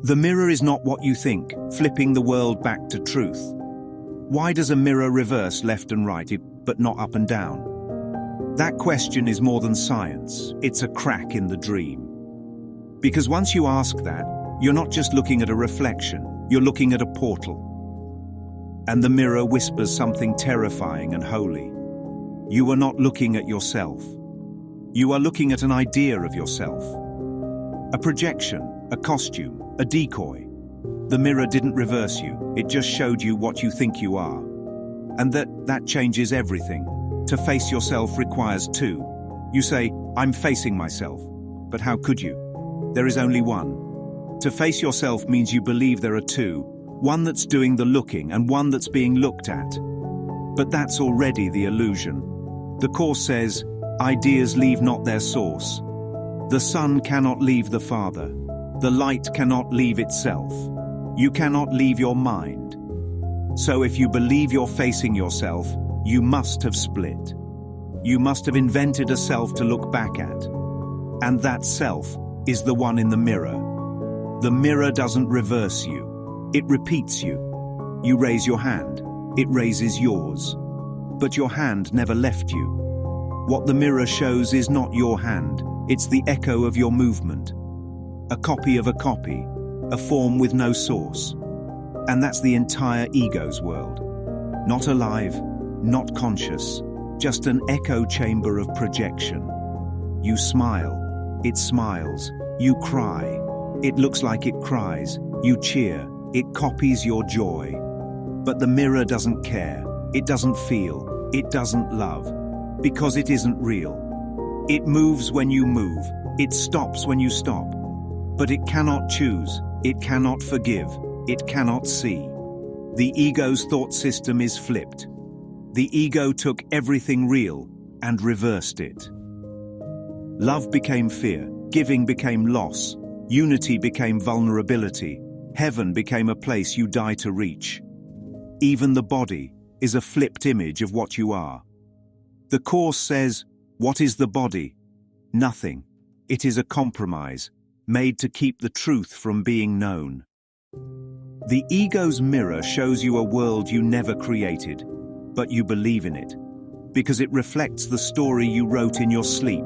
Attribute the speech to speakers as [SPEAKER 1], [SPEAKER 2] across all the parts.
[SPEAKER 1] The mirror is not what you think, flipping the world back to truth. Why does a mirror reverse left and right, but not up and down? That question is more than science, it's a crack in the dream. Because once you ask that, you're not just looking at a reflection, you're looking at a portal. And the mirror whispers something terrifying and holy. You are not looking at yourself. You are looking at an idea of yourself. A projection, a costume, a decoy. The mirror didn't reverse you, it just showed you what you think you are. And that changes everything. To face yourself requires two. You say, I'm facing myself. But how could you? There is only one. To face yourself means you believe there are two, one that's doing the looking and one that's being looked at. But that's already the illusion. The Course says, ideas leave not their source. The Son cannot leave the Father. The light cannot leave itself. You cannot leave your mind. So if you believe you're facing yourself, you must have split. You must have invented a self to look back at. And that self is the one in the mirror. The mirror doesn't reverse you. It repeats you. You raise your hand. It raises yours. But your hand never left you. What the mirror shows is not your hand. It's the echo of your movement. A copy of a copy. A form with no source. And that's the entire ego's world. Not alive, not conscious, just an echo chamber of projection. You smile, it smiles. You cry, it looks like it cries. You cheer, it copies your joy. But the mirror doesn't care, it doesn't feel, it doesn't love, because it isn't real. It moves when you move, it stops when you stop. But it cannot choose, it cannot forgive, it cannot see. The ego's thought system is flipped. The ego took everything real and reversed it. Love became fear, giving became loss, unity became vulnerability, heaven became a place you die to reach. Even the body is a flipped image of what you are. The Course says, what is the body? Nothing. It is a compromise, made to keep the truth from being known. The ego's mirror shows you a world you never created, but you believe in it, because it reflects the story you wrote in your sleep.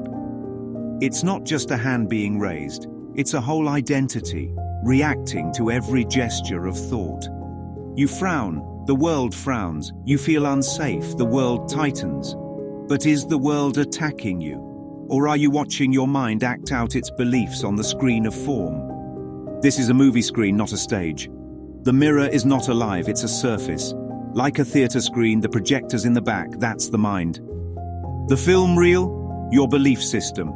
[SPEAKER 1] It's not just a hand being raised, it's a whole identity, reacting to every gesture of thought. You frown, the world frowns. You feel unsafe, the world tightens. But is the world attacking you? Or are you watching your mind act out its beliefs on the screen of form? This is a movie screen, not a stage. The mirror is not alive, it's a surface. Like a theater screen, the projector's in the back, that's the mind. The film reel? Your belief system.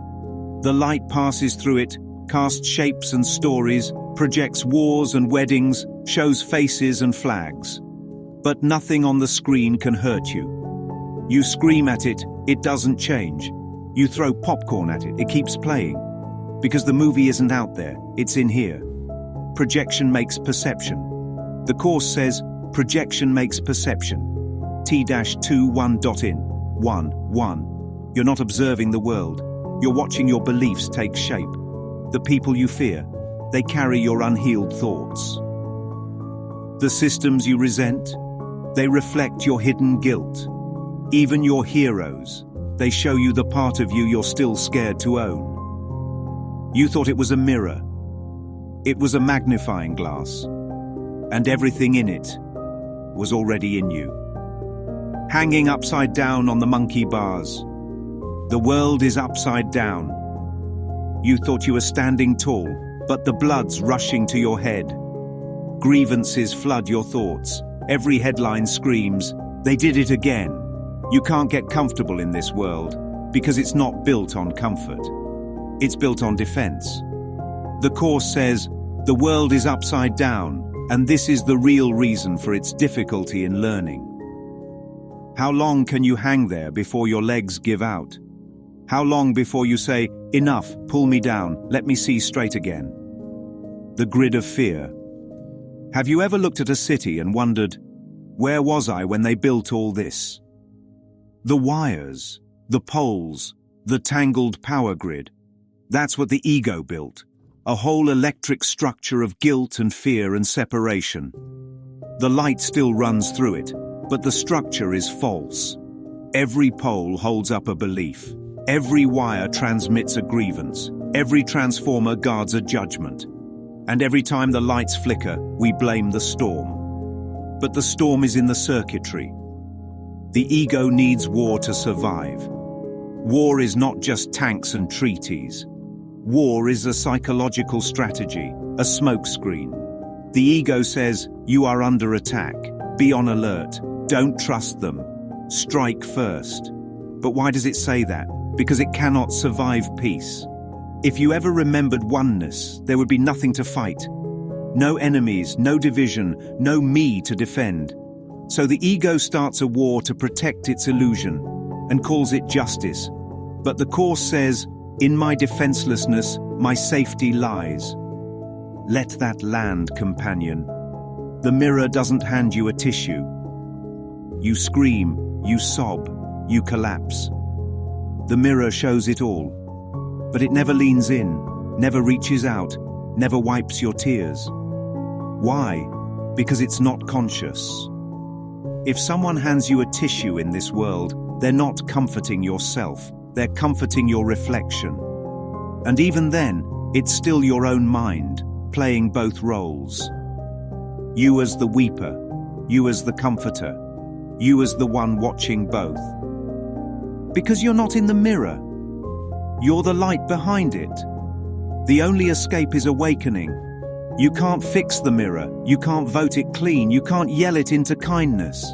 [SPEAKER 1] The light passes through it, casts shapes and stories, projects wars and weddings, shows faces and flags. But nothing on the screen can hurt you. You scream at it, it doesn't change. You throw popcorn at it, it keekeeps playing. Because the movie isn't out there, it's in here. Projection makes perception. The Course says, projection makes perception. T-21.in. 1. You're not observing the world. You're watching your beliefs take shape. The people you fear, they carry your unhealed thoughts. The systems you resent, they reflect your hidden guilt. Even your heroes, they show you the part of you you're still scared to own. You thought it was a mirror. It was a magnifying glass. And everything in it was already in you. Hanging upside down on the monkey bars. The world is upside down. You thought you were standing tall, but the blood's rushing to your head. Grievances flood your thoughts. Every headline screams, they did it again. You can't get comfortable in this world because it's not built on comfort. It's built on defense. The Course says, the world is upside down, and this is the real reason for its difficulty in learning. How long can you hang there before your legs give out? How long before you say, enough, pull me down, let me see straight again? The grid of fear. Have you ever looked at a city and wondered, where was I when they built all this? The wires, the poles, the tangled power grid. That's what the ego built. a whole electric structure of guilt and fear and separation. The light still runs through it, but the structure is false. Every pole holds up a belief. Every wire transmits a grievance. Every transformer guards a judgment. And every time the lights flicker, we blame the storm. But the storm is in the circuitry. The ego needs war to survive. War is not just tanks and treaties. War is a psychological strategy, a smokescreen. The ego says, you are under attack. Be on alert. Don't trust them. Strike first. But why does it say that? Because it cannot survive peace. If you ever remembered oneness, there would be nothing to fight. No enemies, no division, no me to defend. So the ego starts a war to protect its illusion and calls it justice. But the Course says, in my defenselessness, my safety lies. Let that land, companion. The mirror doesn't hand you a tissue. You scream, you sob, you collapse. The mirror shows it all, but it never leans in, never reaches out, never wipes your tears. Why? Because it's not conscious. If someone hands you a tissue in this world, they're not comforting yourself, they're comforting your reflection. And even then, it's still your own mind, playing both roles. You as the weeper, you as the comforter, you as the one watching both. Because you're not in the mirror. You're the light behind it. The only escape is awakening. You can't fix the mirror, you can't vote it clean, you can't yell it into kindness.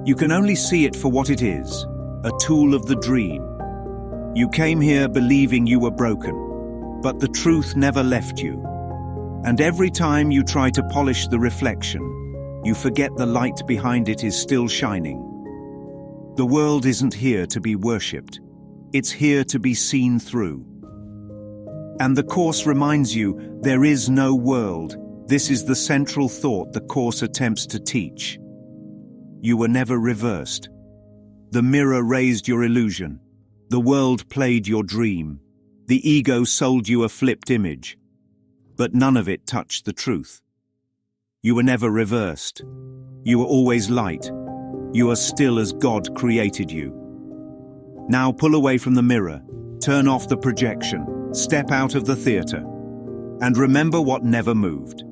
[SPEAKER 1] You can only see it for what it is, a tool of the dream. You came here believing you were broken, but the truth never left you. And every time you try to polish the reflection, you forget the light behind it is still shining. The world isn't here to be worshipped. It's here to be seen through. And the Course reminds you, there is no world. This is the central thought the Course attempts to teach. You were never reversed. The mirror raised your illusion. The world played your dream. The ego sold you a flipped image. But none of it touched the truth. You were never reversed. You were always light. You are still as God created you. Now pull away from the mirror, turn off the projection, step out of the theater, and remember what never moved.